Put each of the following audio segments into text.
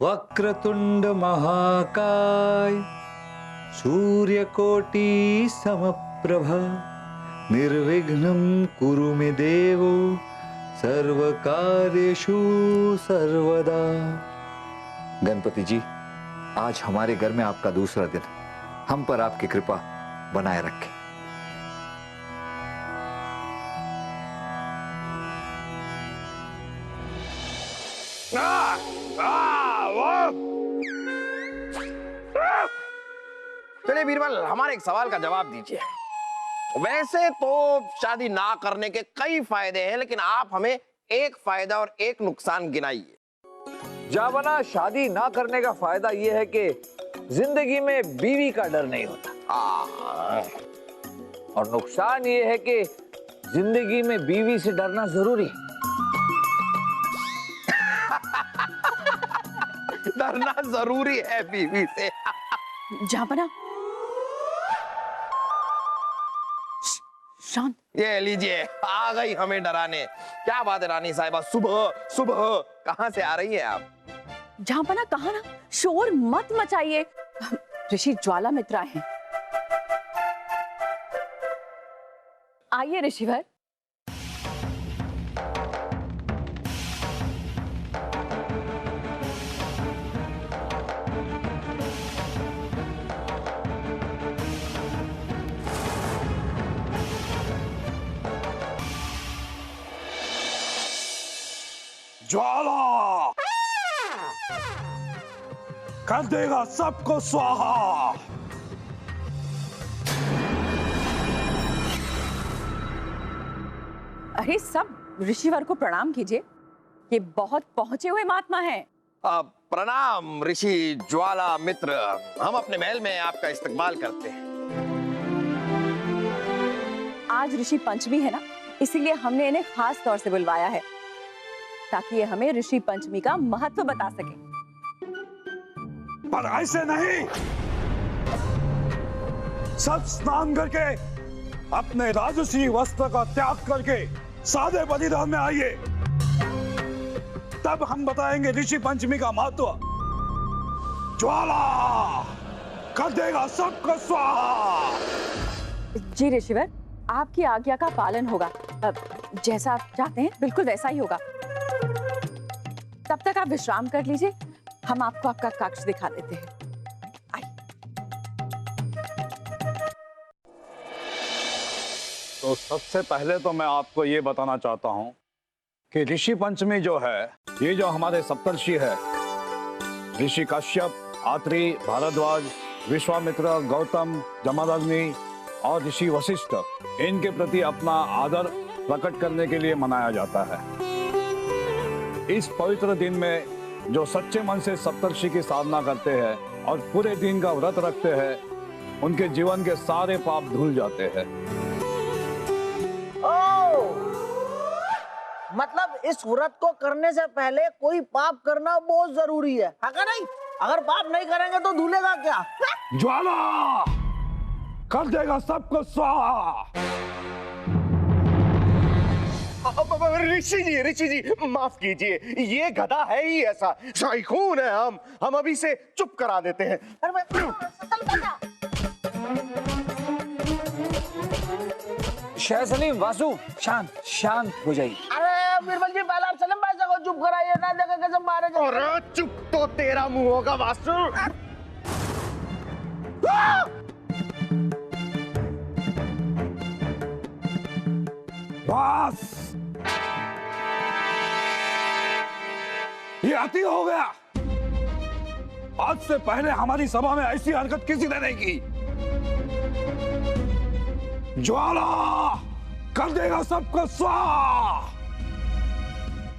वक्रतुंड महाकाय सूर्यकोटि समप्रभ निर्विघ्नं कुरु मे देवो सर्वकार्येषु सर्वदा। गणपति जी, आज हमारे घर में आपका दूसरा दिन, हम पर आपकी कृपा बनाए रखें। चलिए बीरबल, हमारे एक सवाल का जवाब दीजिए। वैसे तो शादी ना करने के कई फायदे हैं, लेकिन आप हमें एक फायदा और एक नुकसान गिनाइए। जावना, शादी ना करने का फायदा यह है कि जिंदगी में बीवी का डर नहीं होता, और नुकसान ये है कि जिंदगी में बीवी से डरना जरूरी है। डरना जरूरी है बीवी से। जावना, शांत। ये लीजिए, आ गई हमें डराने। क्या बात है रानी साहिबा, सुबह सुबह कहां से आ रही है आप? जावना, कहा ना, शोर मत मचाइए। ऋषि ज्वालामित्र आए हैं। आइए ऋषिवर। ज्वाला कर देगा सबको स्वाहा। अरे सब ऋषिवर को प्रणाम कीजिए, ये बहुत पहुंचे हुए महात्मा हैं। प्रणाम ऋषि ज्वाला मित्र, हम अपने महल में आपका इस्तकबाल करते हैं। आज ऋषि पंचमी है ना, इसीलिए हमने इन्हें खास तौर से बुलवाया है, ताकि ये हमें ऋषि पंचमी का महत्व बता सके। पर ऐसे नहीं, सब स्नान करके अपने राजसी वस्त्र का त्याग करके सादे बलिदान में आइए, तब हम बताएंगे ऋषि पंचमी का महत्व। ज्वाला कर देगा सबको स्वाहा। जी ऋषिवर, आपकी आज्ञा का पालन होगा। जैसा आप चाहते हैं बिल्कुल वैसा ही होगा। तब तक आप विश्राम कर लीजिए, हम आपको आपका कक्ष दिखा देते हैं। तो सबसे पहले तो मैं आपको ये बताना चाहता हूं कि ऋषि पंचमी जो है, ये जो हमारे सप्तर्षि है, ऋषि कश्यप, आत्रि, भारद्वाज, विश्वामित्र, गौतम, जमदग्नि और ऋषि वशिष्ठ, इनके प्रति अपना आदर प्रकट करने के लिए मनाया जाता है। इस पवित्र दिन में जो सच्चे मन से सप्तर्षि की साधना करते हैं और पूरे दिन का व्रत रखते हैं, उनके जीवन के सारे पाप धुल जाते हैं। मतलब इस व्रत को करने से पहले कोई पाप करना बहुत जरूरी है क्या नहीं? अगर पाप नहीं करेंगे तो धुलेगा क्या? ज्वाला कर देगा सबको स्वाहा। ऋषि जी माफ कीजिए, ये गधा है ही ऐसा, शाइखून है हम अभी से चुप करा देते हैं। शाह सलीम, वासु, शांत शांत हो जाइए। अरे बीरबल जी, पहले आप सलीम भाई को चुप कराइए ना, देखा कैसे मारेगा। और चुप तो तेरा मुंह होगा वासु। बस, ये अति हो गया। आज से पहले हमारी सभा में ऐसी हरकत किसी ने नहीं की। ज्वाला कर देगा सबको स्वाहा।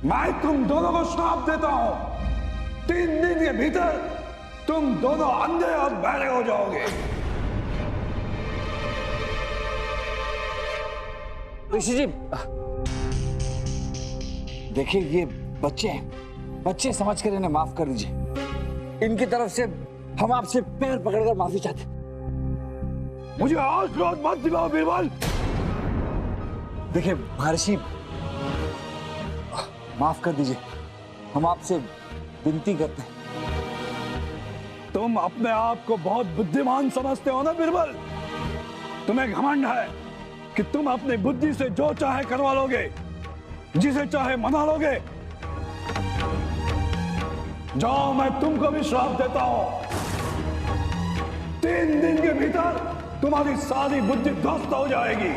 मैं तुम दोनों को श्राप देता हूं, 3 दिन के भीतर तुम दोनों अंधे और बहरे हो जाओगे। ऋषि जी, देखिए ये बच्चे हैं, बच्चे समझकर इन्हें माफ कर दीजिए। इनकी तरफ से हम आपसे पैर पकड़कर माफी चाहते हैं। मुझे और क्रोध मत दिलाओ बीरबल। देखिए महर्षि, माफ कर दीजिए, हम आपसे विनती करते हैं। तुम अपने आप को बहुत बुद्धिमान समझते हो ना बीरबल? तुम्हें घमंड है कि तुम अपनी बुद्धि से जो चाहे करवा लोगे, जिसे चाहे मना लोगे। जाओ, मैं तुमको भी श्राप देता हूं। 3 दिन के भीतर तुम्हारी सारी बुद्धि ध्वस्त हो जाएगी।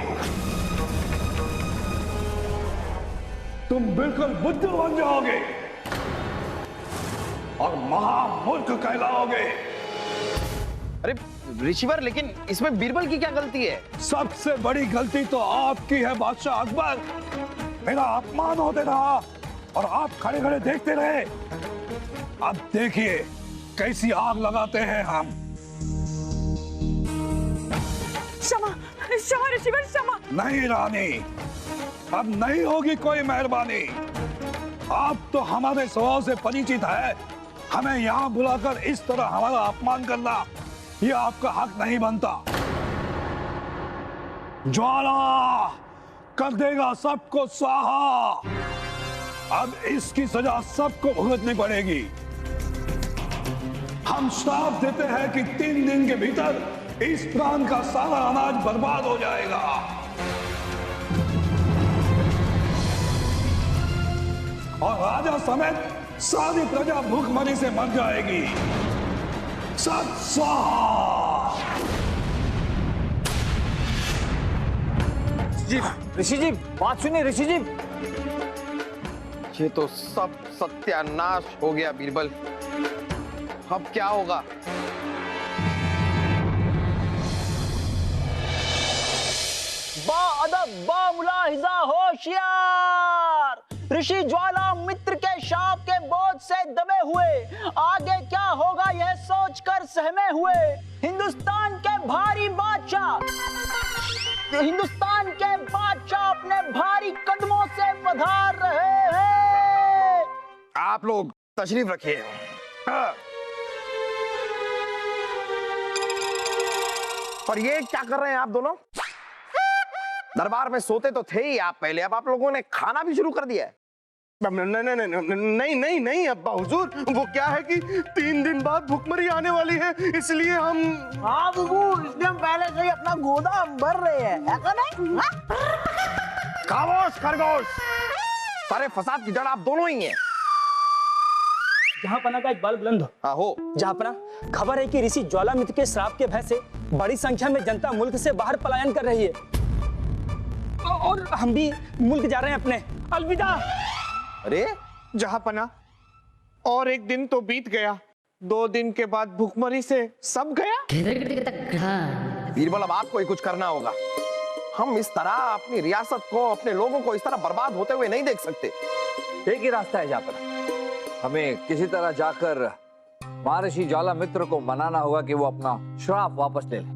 तुम बिल्कुल बुद्धू बन जाओगे और महामूर्ख कहलाओगे। अरे ऋषिवर, लेकिन इसमें बीरबल की क्या गलती है? सबसे बड़ी गलती तो आपकी है बादशाह अकबर। मेरा अपमान होते रहा और आप खड़े खड़े देखते रहे। अब देखिए कैसी आग लगाते हैं हम। क्षमा क्षमा ऋषिवर, क्षमा। नहीं रानी, अब नहीं होगी कोई मेहरबानी। आप तो हमारे स्वभाव से परिचित है। हमें यहाँ बुलाकर इस तरह हमारा अपमान करना, ये आपका हक नहीं बनता। ज्वाला कर देगा सबको स्वाहा। अब इसकी सजा सबको भुगतनी पड़ेगी। हम श्राप देते हैं कि 3 दिन के भीतर इस प्रांत का सारा अनाज बर्बाद हो जाएगा। और राजा समेत सारी प्रजा भूखमरी से मर जाएगी। सत स्वाहा। जी ऋषि जी, बात सुनिए ऋषि जी। ये तो सब सत्यानाश हो गया बीरबल। अब क्या होगा? बा अदब, बा मुलाहिजा, होशियार। ऋषि ज्वाला मित्र के शाप के बोझ से दबे हुए आगे क्या होगा यह सोचकर सहमे हुए हिंदुस्तान के बादशाह अपने भारी कदमों से पधार रहे हैं। आप लोग तशरीफ रखिए। और ये क्या कर रहे हैं आप दोनों? दरबार में सोते तो थे ही आप पहले, अब आप लोगों ने खाना भी शुरू कर दिया है। नहीं अब्बा हुजूर, वो क्या है कि 3 दिन बाद भुखमरी आने वाली है, इसलिए हम। हाँ बुबू, इसलिए हम पहले से ही अपना गोदाम भर रहे हैं, है का नहीं? खामोश खरगोश, सारे फसाद की जड़ आप दोनों ही हैं। जहाँ पना का एक बाल बुलंद हो। हाँ हो। जहाँ पना खबर है कि ऋषि ज्वालामित्र के श्राप के भय से बड़ी संख्या में जनता मुल्क से बाहर पलायन कर रही है और हम भी मुल्क जा रहे हैं अपने। अलविदा। अरे जहाँ पना, और एक दिन तो बीत गया, 2 दिन के बाद भुखमरी से सब गया। बीरबल, अब आपको ही कुछ करना होगा। हम इस तरह अपनी रियासत को, अपने लोगों को इस तरह बर्बाद होते हुए नहीं देख सकते। एक ही रास्ता है जापना, हमें किसी तरह जाकर महर्षि ज्वालामित्र को मनाना होगा कि वो अपना श्राप वापस ले ले।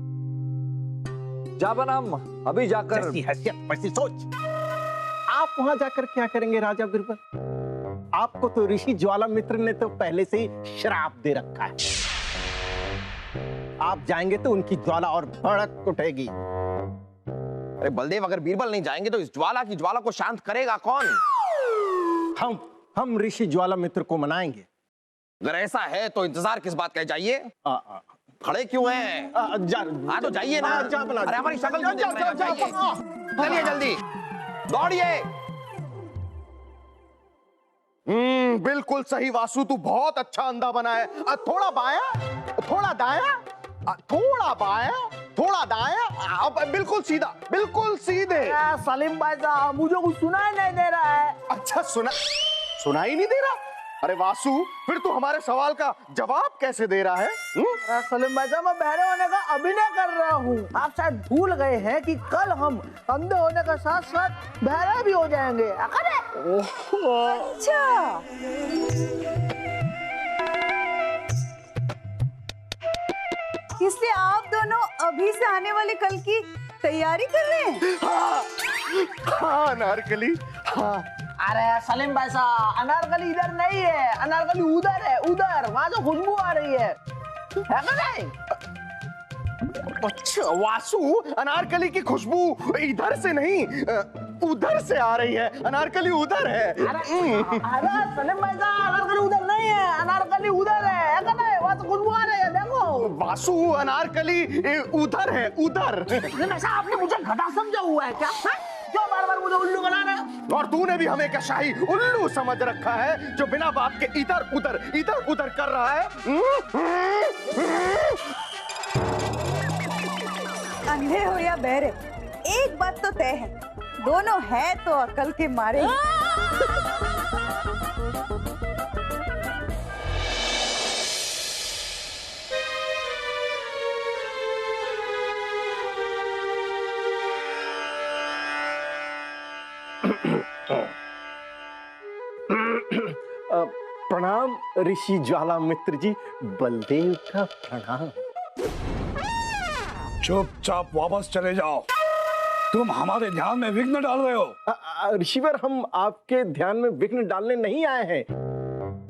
जापना, हम अभी जाकर। सोच, आप वहां जाकर क्या करेंगे राजा बीरबल? आपको तो ऋषि ज्वालामित्र ने तो पहले से ही श्राप दे रखा है। आप जाएंगे तो उनकी ज्वाला और भड़क उठेगी। अरे बलदेव, अगर बीरबल नहीं जाएंगे तो इस ज्वाला की ज्वाला को शांत करेगा कौन? हम ऋषि ज्वालामित्र को मनाएंगे। अगर ऐसा है तो इंतजार किस बात का? जाइए। खड़े क्यों हैं? हाँ तो जाइए ना। अरे हमारी शक्ल क्यों देख रहे हैं? जाइए। चलिए जल्दी, दौड़िए। बिल्कुल सही वासु, तू बहुत अच्छा अंधा बना है। थोड़ा बाया, थोड़ा दाया, थोड़ा बाया, थोड़ा दाया, अब बिल्कुल सीधा, बिल्कुल सीधे। सलीम भाई साहब, मुझे कुछ सुनाई नहीं दे रहा है। अच्छा, सुनाई नहीं दे रहा? अरे वासु, फिर तू हमारे सवाल का जवाब कैसे दे रहा है? सलीम भाई साहब, मैं बहरे होने का अभिनय कर रहा हूँ। आप शायद भूल गए हैं कि कल हम अंधे होने का साथ साथ बहरे भी हो जाएंगे। अच्छा, इसलिए आप दोनों अभी से आने वाले कल की तैयारी कर रहे हैं? हाँ अनारकली, हाँ। अरे सलीम भाई साहब, अनारकली इधर नहीं है, अनारकली उधर है, उधर, वहां से खुशबू आ रही है का नहीं? अच्छा वासु, अनारकली की खुशबू इधर से नहीं, उधर से आ रही है। अनारकली उधर है। अरे सलीम भाई साहब, अनारकली उधर नहीं है, अनारकली उधर है का नहीं? हवा से खुशबू आ रही है, देखो। वासु अनारकली उधर है, उधर। ऐसा आपने मुझे गधा समझा हुआ है क्या? हाँ? क्यों बार बार मुझे उल्लू बना रहे हो? और तूने भी हमें क्या शाही उल्लू समझ रखा है, जो बिना बात के इधर उधर कर रहा है। अंधे हो या बहरे, एक बात तो तय है, दोनों है तो अकल के मारे। प्रणाम ऋषि ज्वाला मित्र जी, बलदेव का प्रणाम। चुपचाप वापस चले जाओ, तुम हमारे ध्यान में विघ्न डाल रहे हो। ऋषिवर, हम आपके ध्यान में विघ्न डालने नहीं आए हैं,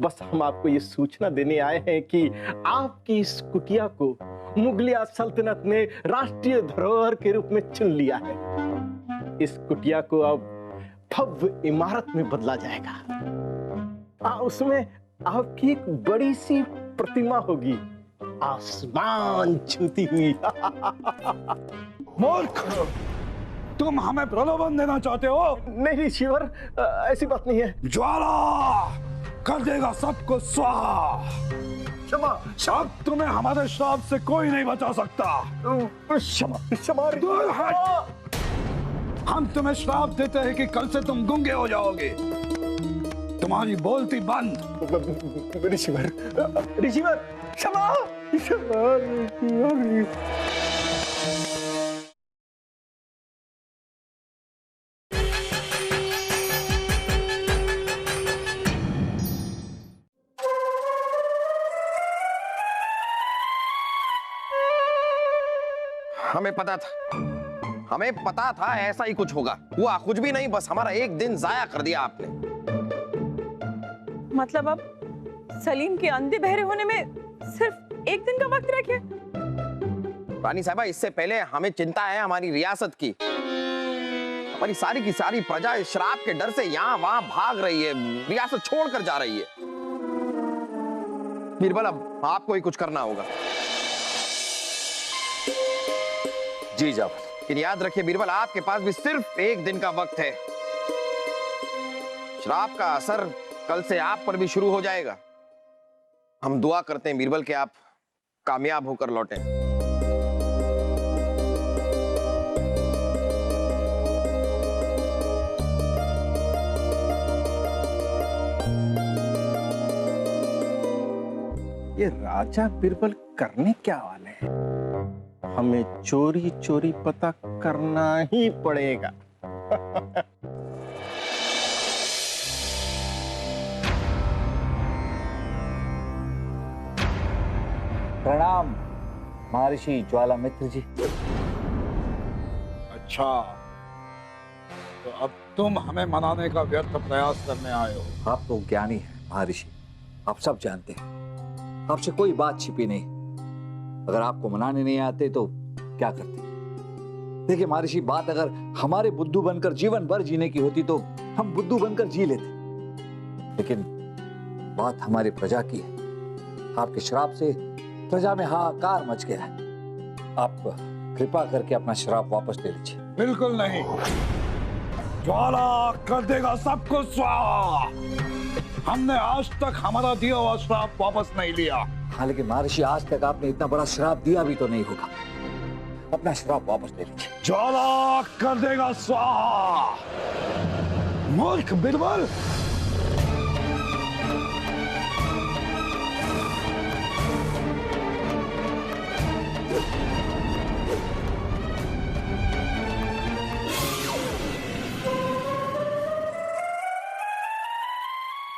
बस हम आपको ये सूचना देने आए हैं कि आपकी इस कुटिया को मुगलिया सल्तनत ने राष्ट्रीय धरोहर के रूप में चुन लिया है। इस कुटिया को अब भव्य इमारत में बदला जाएगा। उसमें आपकी एक बड़ी सी प्रतिमा होगी, आसमान छूती हुई। मूर्ख, तुम हमें प्रलोभन देना चाहते हो? नहीं ऋषिवर, ऐसी बात नहीं है। ज्वाला कर देगा सबको स्वाहा। क्षमा अब तुम्हें हमारे श्राप से कोई नहीं बचा सकता। क्षमा दूर हट। हम तुम्हें श्राप देते हैं कि कल से तुम गूंगे हो जाओगे, तुम्हारी बोलती बंद। ऋषिवर, क्षमा। हमें पता था ऐसा ही कुछ होगा। हुआ कुछ भी नहीं, बस हमारा एक दिन जाया कर दिया आपने। मतलब अब सलीम के अंधे बहरे होने में सिर्फ एक दिन का वक्त रह गया। रानी साहबा, इससे पहले हमें चिंता है हमारी रियासत की। हमारी सारी की सारी प्रजा इस श्राप के डर से यहाँ वहां भाग रही है, रियासत छोड़कर जा रही है। बीरबल, अब आपको ही कुछ करना होगा। जी जाफर। लेकिन याद रखिए बीरबल, आपके पास भी सिर्फ एक दिन का वक्त है। श्राप का असर कल से आप पर भी शुरू हो जाएगा। हम दुआ करते हैं बीरबल कि आप कामयाब होकर लौटें। ये राजा बीरबल करने क्या वाले हैं? हमें चोरी चोरी पता करना ही पड़ेगा। प्रणाम महर्षि ज्वाला मित्र जी। अच्छा, तो अब तुम हमें मनाने का व्यर्थ प्रयास करने आए हो। आप तो ज्ञानी हैं महर्षि, आप सब जानते हैं, आपसे कोई बात छिपी नहीं। अगर आपको मनाने नहीं आते तो क्या करते? देखिए महर्षि, बात अगर हमारे बुद्धू बनकर जीवन भर जीने की होती तो हम बुद्धू बनकर जी लेते, लेकिन बात हमारी प्रजा की है। आपके श्राप से प्रजा में हाहाकार मच गया है। आप कृपा करके अपना श्राप वापस ले लीजिए। बिल्कुल नहीं, ज्वाला कर देगा सबको स्वाहा। हमने आज तक हमारा दिया हुआ श्राप वापस नहीं लिया। हाँ, लेकिन महर्षि आज तक आपने इतना बड़ा श्राप दिया भी तो नहीं होगा। अपना श्राप वापस ले लीजिए। ज्वाला कर देगा स्वाहा। मूर्ख बीरबल,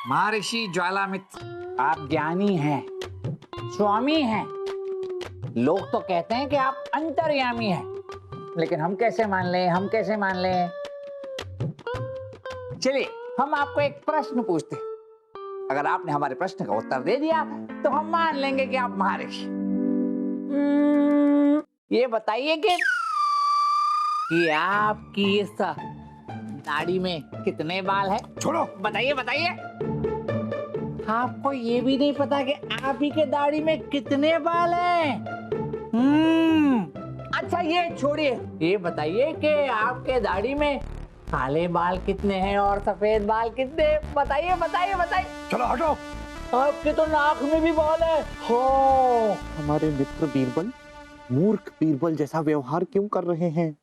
महर्षि ज्वालामित्र, आप ज्ञानी हैं, स्वामी हैं। लोग तो कहते हैं कि आप अंतर्यामी हैं, लेकिन हम कैसे मान लें, हम कैसे मान लें? चलिए, हम आपको एक प्रश्न पूछते हैं। अगर आपने हमारे प्रश्न का उत्तर दे दिया तो हम मान लेंगे कि आप महर्षि। ये बताइए कि आपकी इस दाढ़ी में कितने बाल हैं? छोड़ो। बताइए बताइए। आपको ये भी नहीं पता कि आप ही के दाढ़ी में कितने बाल हैं? अच्छा ये छोड़िए, ये बताइए कि आपके दाढ़ी में काले बाल कितने हैं और सफेद बाल कितने हैं? बताइए बताइए बताइए। चलो हटो। आपके तो नाक में भी बाल है। हो हमारे मित्र बीरबल मूर्ख बीरबल जैसा व्यवहार क्यों कर रहे हैं?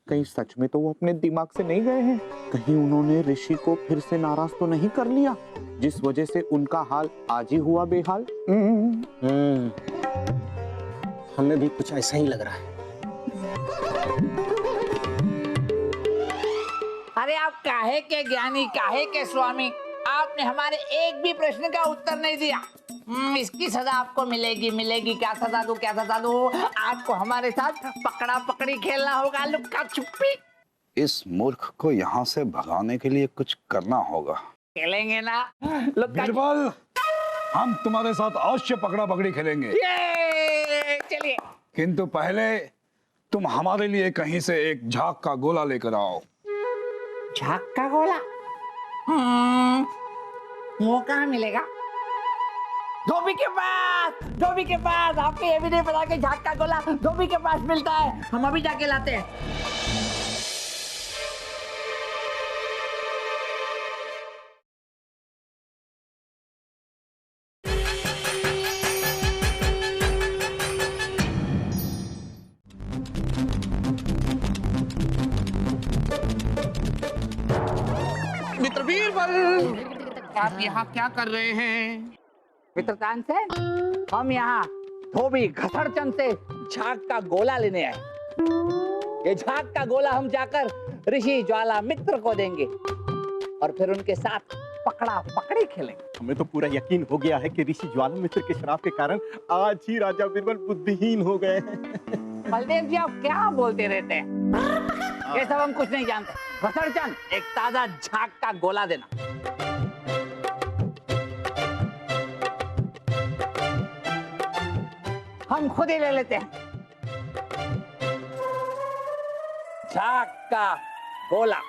कहीं सच में तो वो अपने दिमाग से नहीं गए हैं? कहीं उन्होंने ऋषि को फिर से नाराज तो नहीं कर लिया, जिस वजह से उनका हाल आज ही हुआ बेहाल? हमें भी कुछ ऐसा ही लग रहा है। अरे आप काहे के ज्ञानी, काहे के स्वामी, आपने हमारे एक भी प्रश्न का उत्तर नहीं दिया। इसकी सजा आपको मिलेगी मिलेगी। क्या सजा दूं, क्या सजा दूं? आपको हमारे साथ पकड़ा पकड़ी खेलना होगा, लुक्का छुपी। इस मूर्ख को यहाँ से भगाने के लिए कुछ करना होगा। खेलेंगे ना लुक्का बीरबल, हम तुम्हारे साथ अवश्य पकड़ा पकड़ी खेलेंगे, ये चलिए। किंतु पहले तुम हमारे लिए कहीं से एक झाग का गोला लेकर आओ। झाग का गोला? वो कहाँ मिलेगा? धोबी के पास, धोबी के पास। आपको ये भी नहीं पता कि झाग का गोला धोबी के पास मिलता है। हम अभी जाके लाते हैं। मित्र बीरबल, आप यहाँ क्या कर रहे हैं? मित्रतान से हम यहाँ धोबी घसड़चंद से झाग का गोला लेने आए। ये झाग का गोला हम जाकर ऋषि ज्वाला मित्र को देंगे और फिर उनके साथ पकड़ा पकड़ी खेलेंगे। हमें तो पूरा यकीन हो गया है कि ऋषि ज्वाला मित्र के श्राप के कारण आज ही राजा बीरबल बुद्धिहीन हो गए हैं। बलदेव जी, आप क्या बोलते रहते हैं? ये सब हम कुछ नहीं जानते। घसड़चंद, एक ताजा झाग का गोला देना। हम खुद ही ले लेते हैं। झाग का गोला।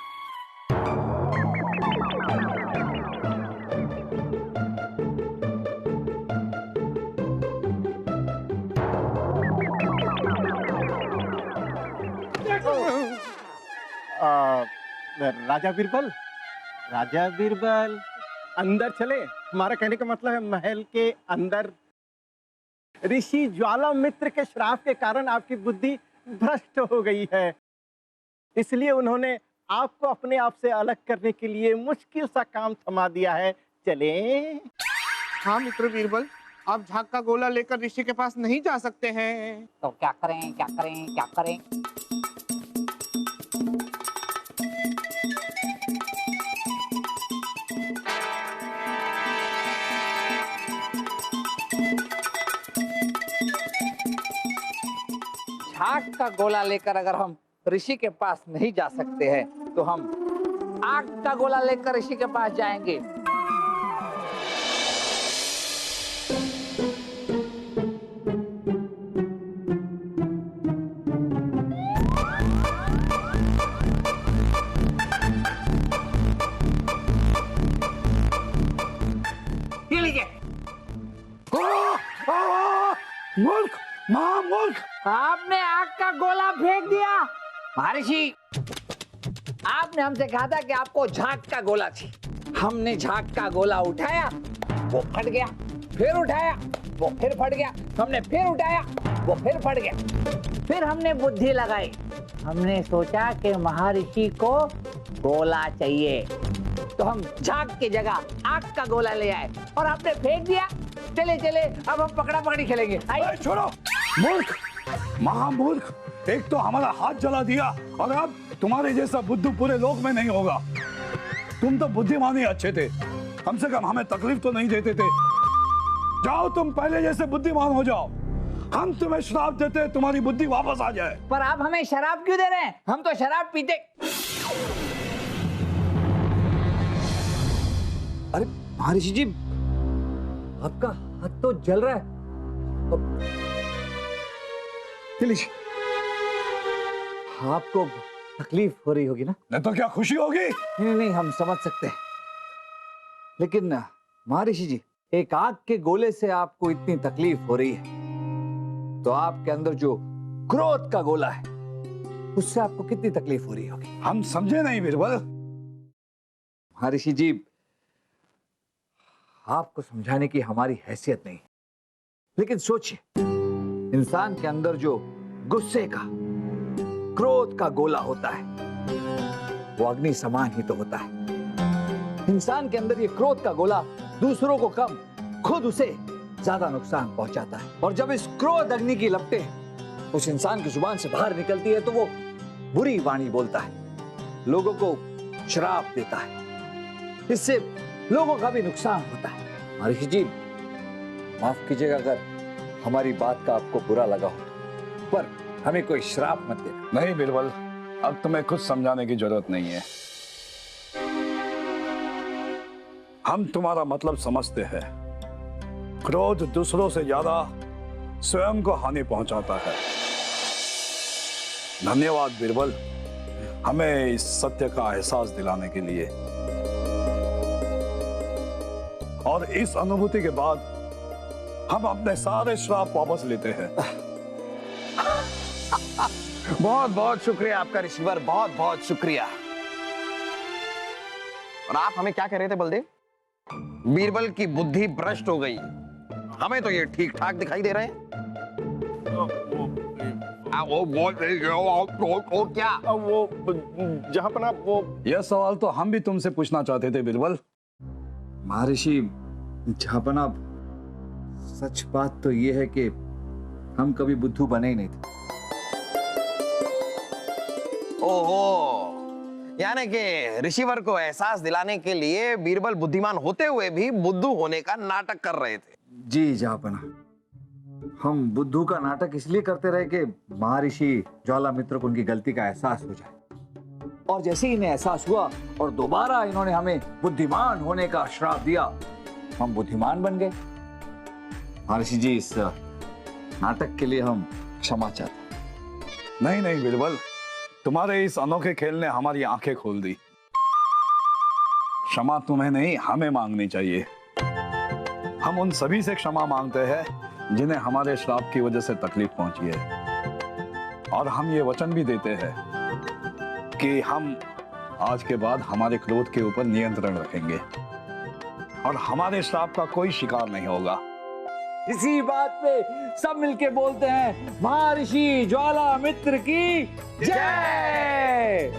राजा बीरबल, राजा बीरबल अंदर चले। हमारा कहने का मतलब है महल के अंदर। ऋषि ज्वाला मित्र के श्राप के कारण आपकी बुद्धि भ्रष्ट हो गई है, इसलिए उन्होंने आपको अपने आप से अलग करने के लिए मुश्किल सा काम थमा दिया है। चले। हाँ मित्र बीरबल, आप झाग का गोला लेकर ऋषि के पास नहीं जा सकते हैं। तो क्या करें, क्या करें, क्या करें? झाग का गोला लेकर अगर हम ऋषि के पास नहीं जा सकते हैं तो हम आग का गोला लेकर ऋषि के पास जाएंगे। ये लीजिए। मूर्ख, महामूर्ख! आपने आग का गोला फेंक दिया। महर्षि, आपने हमसे कहा था कि आपको झाग का गोला चाहिए। हमने झाग का गोला उठाया, वो फट गया, फिर उठाया, वो फिर फट गया, हमने फिर उठाया, वो फिर फट गया। फिर हमने बुद्धि लगाई, हमने सोचा कि महर्षि को गोला चाहिए, तो हम झाग की जगह आग का गोला ले आए और आपने फेंक दिया। चले चले, अब हम पकड़ा पकड़ी खेलेंगे। आइए। छोड़ो, मूर्ख, महामूर्ख! एक तो हमारा हाथ जला दिया और अब तुम्हारे जैसा बुद्धू पूरे लोक में नहीं होगा। तुम तो बुद्धिमान ही अच्छे थे, कम से कम हमें तकलीफ तो नहीं देते थे। जाओ, तुम पहले जैसे बुद्धिमान हो जाओ। हम तुम्हें श्राप देते हैं, तुम्हारी बुद्धि वापस आ जाए। पर आप हमें शराब क्यों दे रहे हैं? हम तो शराब पीते। अरे महर्षि जी, आपका हाथ तो जल रहा है। लीजिए, आपको तकलीफ हो रही होगी ना? नहीं तो क्या खुशी होगी? नहीं नहीं, हम समझ सकते हैं, लेकिन महर्षि जी, एक आग के गोले से आपको इतनी तकलीफ हो रही है तो आपके अंदर जो क्रोध का गोला है उससे आपको कितनी तकलीफ हो रही होगी। हम समझे नहीं बीरबल। हाँ ऋषि जी, आपको समझाने की हमारी हैसियत नहीं, लेकिन सोचिए इंसान के अंदर जो गुस्से का, क्रोध का गोला होता है वो अग्नि समान ही तो होता है। इंसान के अंदर ये क्रोध का गोला दूसरों को कम, खुद उसे ज्यादा नुकसान पहुंचाता है। और जब इस क्रोध अग्नि की लपटें उस इंसान की जुबान से बाहर निकलती है तो वो बुरी वाणी बोलता है, लोगों को श्राप देता है, इससे लोगों का भी नुकसान होता है। ऋषि जी, माफ कीजिएगा अगर हमारी बात का आपको बुरा लगा हो, पर हमें कोई श्राप मत देना। नहीं बीरबल, अब तुम्हें कुछ समझाने की जरूरत नहीं है। हम तुम्हारा मतलब समझते हैं। क्रोध दूसरों से ज्यादा स्वयं को हानि पहुंचाता है। धन्यवाद बीरबल, हमें इस सत्य का एहसास दिलाने के लिए। और इस अनुभूति के बाद हम अपने सारे श्राप वापस लेते हैं। बहुत बहुत शुक्रिया आपका ऋषिवर, बहुत बहुत शुक्रिया। और आप हमें क्या कह रहे थे बलदेव? बीरबल की बुद्धि भ्रष्ट हो गई, हमें तो ये ठीक ठाक दिखाई दे रहे हैं। वो क्या? वो जहां पर आप वो यह सवाल तो हम भी तुमसे पूछना चाहते थे बीरबल। महर्षि झापना, सच बात तो यह है कि हम कभी बुद्धू बने ही नहीं थे। ओहो, यानी कि ऋषिवर को एहसास दिलाने के लिए बीरबल बुद्धिमान होते हुए भी बुद्धू होने का नाटक कर रहे थे। जी झापना, हम बुद्धू का नाटक इसलिए करते रहे कि महर्षि ज्वालामित्र को उनकी गलती का एहसास हो जाए। और जैसे ही इन्हें एहसास हुआ और दोबारा इन्होंने हमें बुद्धिमान होने का श्राप दिया, हम बुद्धिमान बन गए। महर्षि जी, इस नाटक के लिए हम क्षमा चाहते। नहीं नहीं बीरबल, तुम्हारे इस अनोखे खेल ने हमारी आंखें खोल दी। क्षमा तुम्हें नहीं, हमें मांगनी चाहिए। हम उन सभी से क्षमा मांगते हैं जिन्हें हमारे श्राप की वजह से तकलीफ पहुंची है। और हम ये वचन भी देते हैं कि हम आज के बाद हमारे क्रोध के ऊपर नियंत्रण रखेंगे और हमारे श्राप का कोई शिकार नहीं होगा। इसी बात पे सब मिलके बोलते हैं, महर्षि ज्वालामित्र की जय।